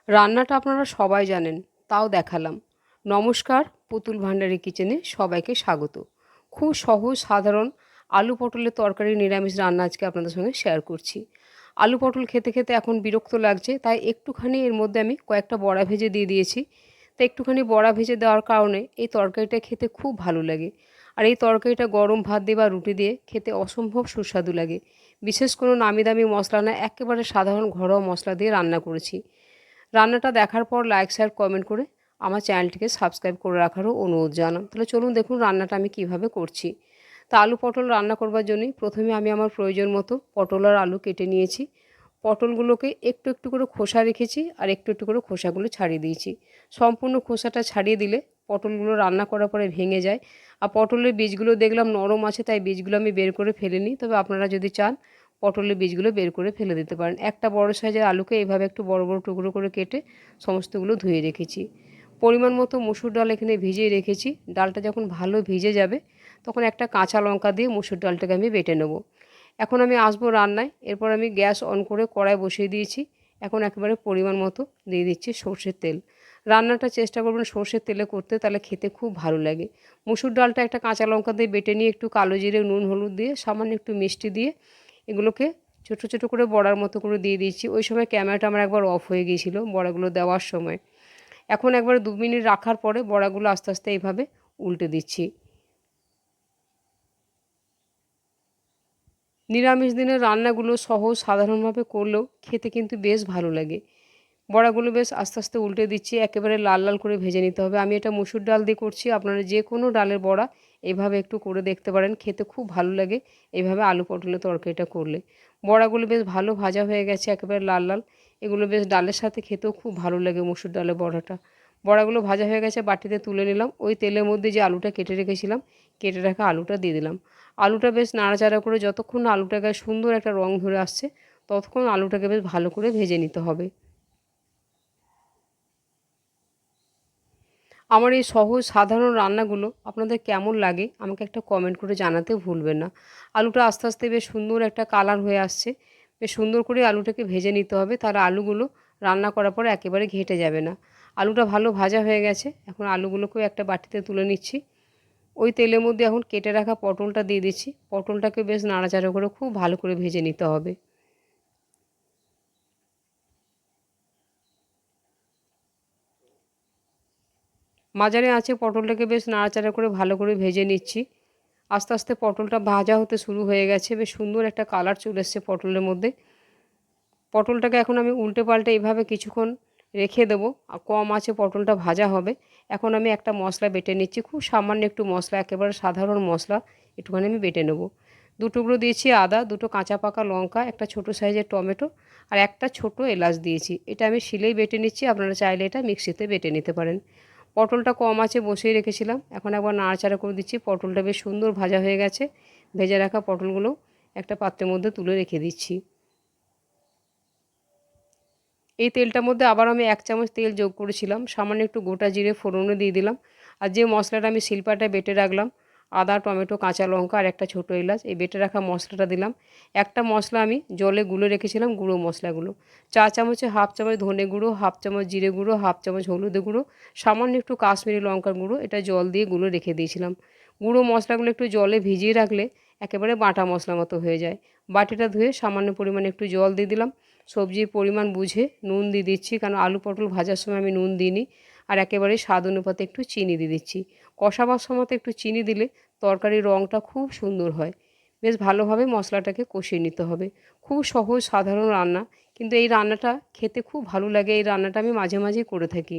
রান্নাটা আপনারা সবাই জানেন, তাও দেখালাম। নমস্কার, পুতুল ভান্ডারী কিচেনে সবাইকে স্বাগত। খুব সহজ সাধারণ আলু পটলের তরকারি নিরামিষ রান্না আজকে আপনাদের সঙ্গে শেয়ার করছি। আলু পটল খেতে খেতে এখন বিরক্ত লাগছে, তাই একটুখানি এর মধ্যে আমি কয়েকটা বড়া ভেজে দিয়ে দিয়েছি। তো একটুখানি বড়া ভেজে দেওয়ার কারণে এই তরকারিটা খেতে খুব ভালো লাগে। আর এই তরকারিটা গরম ভাত দিয়ে বা রুটি দিয়ে খেতে অসম্ভব সুস্বাদু লাগে। বিশেষ কোনো নামি দামি মশলা না, একেবারে সাধারণ ঘরোয়া মশলা দিয়ে রান্না করেছি। রান্নাটা দেখার পর লাইক শেয়ার কমেন্ট করে আমার চ্যানেলটিকে সাবস্ক্রাইব করে রাখারও অনুরোধ জানান। তাহলে চলুন দেখুন রান্নাটা আমি কিভাবে করছি। তা আলু পটল রান্না করবার জন্যই প্রথমে আমি আমার প্রয়োজন মতো পটল আর আলু কেটে নিয়েছি। পটলগুলোকে একটু একটু করে খোসা রেখেছি আর একটু একটু করে খোসাগুলো ছাড়িয়ে দিয়েছি। সম্পূর্ণ খোসাটা ছাড়িয়ে দিলে পটলগুলো রান্না করার পরে ভেঙে যায়। আর পটলের বীজগুলো দেখলাম নরম আছে, তাই বীজগুলো আমি বের করে ফেলিনি। তবে আপনারা যদি চান পটলের বীজগুলো বের করে ফেলে দিতে পারেন। একটা বড় সাইজের আলুকে এইভাবে একটু বড় বড় টুকরো করে কেটে সমস্তগুলো ধুয়ে রেখেছি। পরিমাণ মতো মসুর ডাল এখানে ভিজিয়ে রেখেছি। ডালটা যখন ভালো ভিজে যাবে তখন একটা কাঁচা লঙ্কা দিয়ে মসুর ডালটাকে আমি বেটে নেব। এখন আমি আসবো রান্নায়। এরপর আমি গ্যাস অন করে কড়াই বসিয়ে দিয়েছি। এখন একেবারে পরিমাণ মতো দিয়ে দিচ্ছি সর্ষের তেল। রান্নাটা চেষ্টা করবেন সর্ষের তেলে করতে, তাহলে খেতে খুব ভালো লাগে। মসুর ডালটা একটা কাঁচা লঙ্কা দিয়ে বেটে নিয়ে একটু কালো জিরে, নুন, হলুদ দিয়ে সামান্য একটু মিষ্টি দিয়ে এগুলোকে ছোটো ছোটো করে বড়ার মতো করে দিয়ে দিয়েছি। ওই সময় ক্যামেরাটা আমার একবার অফ হয়ে গিয়েছিলো বড়াগুলো দেওয়ার সময়। এখন একবার 2 মিনিট রাখার পরে বড়াগুলো আস্তে আস্তে এইভাবে উল্টে দিচ্ছি। নিরামিষ দিনের রান্নাগুলো সহজ সাধারণভাবে করলেও খেতে কিন্তু বেশ ভালো লাগে। বড়াগুলো বেশ আস্তে আস্তে উল্টে দিচ্ছি, একেবারে লাল লাল করে ভেজে নিতে হবে। আমি এটা মসুর ডাল দিয়ে করছি, আপনারা যে কোনো ডালের বড়া এইভাবে একটু করে দেখতে পারেন, খেতে খুব ভালো লাগে এইভাবে আলু পটলের তরকারিটা করলে। বড়াগুলো বেশ ভালো ভাজা হয়ে গেছে, একেবারে লাল লাল। এগুলো বেশ ডালের সাথে খেতেও খুব ভালো লাগে মসুর ডালের বড়াটা। বড়াগুলো ভাজা হয়ে গেছে, বাটিতে তুলে নিলাম। ওই তেলের মধ্যে যে আলুটা কেটে রেখেছিলাম, কেটে রাখা আলুটা দিয়ে দিলাম। আলুটা বেশ নাড়াচাড়া করে যতক্ষণ না আলুটার গায়ে সুন্দর একটা রং ধরে আসছে ততক্ষণ আলুটাকে বেশ ভালো করে ভেজে নিতে হবে। আমার এই সহজ সাধারণ রান্নাগুলো আপনাদের কেমন লাগে আমাকে একটা কমেন্ট করে জানাতে ভুলবেন না। আলুটা আস্তে আস্তে বেশ সুন্দর একটা কালার হয়ে আসছে। বেশ সুন্দর করে আলুটাকে ভেজে নিতে হবে, তাহলে আলুগুলো রান্না করার পরে একেবারে ঘেঁটে যাবে না। আলুটা ভালো ভাজা হয়ে গেছে, এখন আলুগুলোকেও একটা বাটিতে তুলে নিচ্ছি। ওই তেলের মধ্যে এখন কেটে রাখা পটলটা দিয়ে দিচ্ছি। পটলটাকে বেশ নাড়াচাড়া করে খুব ভালো করে ভেজে নিতে হবে। মাঝারি আঁচে পটলটাকে বেশ নাড়াচাড়া করে ভালো করে ভেজে নিচ্ছি। আস্তে আস্তে পটলটা ভাজা হতে শুরু হয়ে গেছে, বেশ সুন্দর একটা কালার চলে এসছে পটলের মধ্যে। পটলটাকে এখন আমি উল্টে পাল্টে এইভাবে কিছুক্ষণ রেখে দেবো, আর কম আঁচে পটলটা ভাজা হবে। এখন আমি একটা মশলা বেটে নিচ্ছি, খুব সামান্য একটু মশলা, একেবারে সাধারণ মশলা একটুখানি আমি বেটে নেব। 2 টুকরো দিয়েছি আদা, 2টো কাঁচা পাকা লঙ্কা, একটা ছোটো সাইজের টমেটো আর একটা ছোটো এলাচ দিয়েছি। এটা আমি শিলেই বেটে নিচ্ছি, আপনারা চাইলে এটা মিক্সিতে বেটে নিতে পারেন। পটলটা কম আঁচে বসিয়ে রেখেছিলাম, এখন একবার নাড়াচাড়া করে দিচ্ছি। পটলটা বেশ সুন্দর ভাজা হয়ে গেছে। ভেজে রাখা পটলগুলো একটা পাত্রের মধ্যে তুলে রেখে দিচ্ছি। এই তেলটার মধ্যে আবার আমি 1 চামচ তেল যোগ করেছিলাম, সামান্য একটু গোটা জিরে ফোড়নে দিয়ে দিলাম। আর যে মশলাটা আমি শিলপাটায় বেটে রাখলাম, আদা, টমেটো, কাঁচা লঙ্কা আর একটা ছোটো এলাচ, এই বেটে রাখা মশলাটা দিলাম। একটা মশলা আমি জলে গুলে রেখেছিলাম, গুঁড়ো মশলাগুলো। 4 চামচে হাফ চামচ ধনে গুঁড়ো, হাফ চামচ জিরে গুঁড়ো, হাফ চামচ হলুদে গুঁড়ো, সামান্য একটু কাশ্মীরি লঙ্কার গুঁড়ো, এটা জল দিয়ে গুলে রেখে দিয়েছিলাম। গুঁড়ো মশলাগুলো একটু জলে ভিজিয়ে রাখলে একেবারে বাটা মশলা মতো হয়ে যায়। বাটিটা ধুয়ে সামান্য পরিমাণে একটু জল দিয়ে দিলাম। সবজির পরিমাণ বুঝে নুন দিয়ে দিচ্ছি, কারণ আলু পটল ভাজার সময় আমি নুন দিইনি। আর একেবারে স্বাদ অনুপাতে একটু চিনি দিয়ে দিচ্ছি। কষাবার সময় একটু চিনি দিলে তরকারির রঙটা খুব সুন্দর হয়। বেশ ভালোভাবে মশলাটাকে কষিয়ে নিতে হবে। খুব সহজ সাধারণ রান্না, কিন্তু এই রান্নাটা খেতে খুব ভালো লাগে। এই রান্নাটা আমি মাঝে মাঝেই করে থাকি।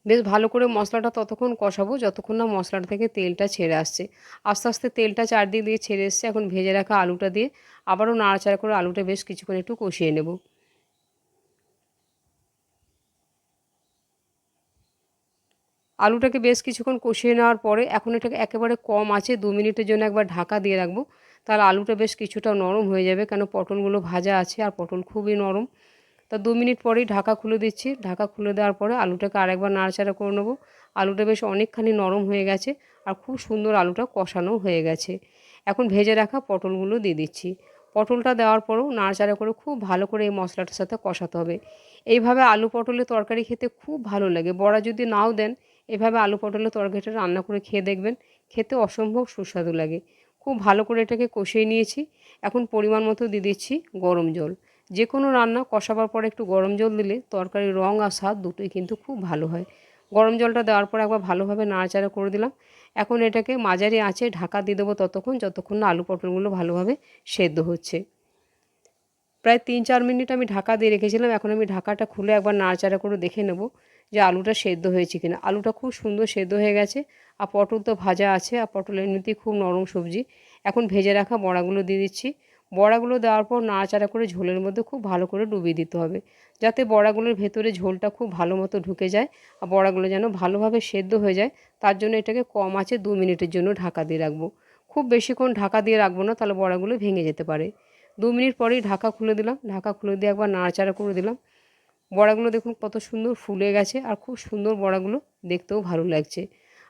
বেশ ভালো করে মশলাটা ততক্ষণ কষাবো যতক্ষণ না মশলাটা থেকে তেলটা ছেড়ে আসছে। আস্তে আস্তে তেলটা চারদিক দিয়ে ছেড়ে এসছে। এখন ভেজে রাখা আলুটা দিয়ে আবারও নাড়াচাড়া করে আলুটা বেশ কিছুক্ষণ একটু কষিয়ে নেব। আলুটাকে বেশ কিছুক্ষণ কষিয়ে নেওয়ার পরে এখন এটাকে একেবারে কম আঁচে 2 মিনিটের জন্য একবার ঢাকা দিয়ে রাখবো। তাহলে আলুটা বেশ কিছুটা নরম হয়ে যাবে, কেন পটলগুলো ভাজা আছে আর পটল খুবই নরম। তা 2 মিনিট পরেই ঢাকা খুলে দিচ্ছি। ঢাকা খুলে দেওয়ার পরে আলুটাকে আরেকবার নাড়াচাড়া করে নেবো। আলুটা বেশ অনেকখানি নরম হয়ে গেছে আর খুব সুন্দর আলুটা কষানো হয়ে গেছে। এখন ভেজে রাখা পটলগুলো দিয়ে দিচ্ছি। পটলটা দেওয়ার পরেও নাড়াচাড়া করে খুব ভালো করে এই মশলাটার সাথে কষাতে হবে। এইভাবে আলু পটলের তরকারি খেতে খুব ভালো লাগে। বড়া যদি নাও দেন, এভাবে আলু পটলের তরকারিটা রান্না করে খেয়ে দেখবেন, খেতে অসম্ভব সুস্বাদু লাগে। খুব ভালো করে এটাকে কষিয়ে নিয়েছি। এখন পরিমাণ মতো দিয়ে দিচ্ছি গরম জল। যে কোনো রান্না কষাবার পরে একটু গরম জল দিলে তরকারির রঙ আর স্বাদ দুটোই কিন্তু খুব ভালো হয়। গরম জলটা দেওয়ার পর একবার ভালোভাবে নাড়াচাড়া করে দিলাম। এখন এটাকে মাঝারি আঁচে ঢাকা দিয়ে দেবো ততক্ষণ যতক্ষণ না আলু পটলগুলো ভালোভাবে সেদ্ধ হচ্ছে। প্রায় ৩-৪ মিনিট আমি ঢাকা দিয়ে রেখেছিলাম। এখন আমি ঢাকাটা খুলে একবার নাড়াচাড়া করে দেখে নেব যে আলুটা সেদ্ধ হয়েছে কিনা। আলুটা খুব সুন্দর সেদ্ধ হয়ে গেছে, আর পটল তো ভাজা আছে, আর পটল এমনিতেই খুব নরম সবজি। এখন ভেজে রাখা বড়াগুলো দিয়ে দিচ্ছি। বড়াগুলো দেওয়ার পর নাড়াচাড়া করে ঝোলের মধ্যে খুব ভালো করে ডুবিয়ে দিতে হবে, যাতে বড়াগুলোর ভেতরে ঝোলটা খুব ভালো মতো ঢুকে যায়, আর বড়াগুলো যেন ভালোভাবে সেদ্ধ হয়ে যায়। তার জন্য এটাকে কম আঁচে 2 মিনিটের জন্য ঢাকা দিয়ে রাখবো। খুব বেশিক্ষণ ঢাকা দিয়ে রাখবো না, তাহলে বড়াগুলো ভেঙে যেতে পারে। 2 মিনিট পরেই ঢাকা খুলে দিলাম। ঢাকা খুলে দিয়ে একবার নাড়াচাড়া করে দিলাম। বড়াগুলো দেখুন কত সুন্দর ফুলে গেছে, আর খুব সুন্দর বড়াগুলো দেখতেও ভালো লাগছে।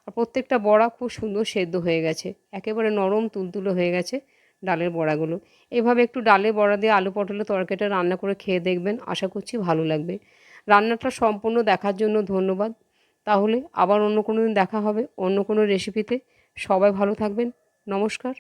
আর প্রত্যেকটা বড়া খুব সুন্দর সেদ্ধ হয়ে গেছে, একেবারে নরম তুলতুলে হয়ে গেছে ডালের বড়াগুলো। এভাবে একটু ডালে বড়া দিয়ে আলু পটলের তরকারিটা রান্না করে খেয়ে দেখবেন, আশা করছি ভালো লাগবে। রান্নাটা সম্পূর্ণ দেখার জন্য ধন্যবাদ। তাহলে আবার অন্য কোনো দিন দেখা হবে অন্য কোনো রেসিপিতে। সবাই ভালো থাকবেন। নমস্কার।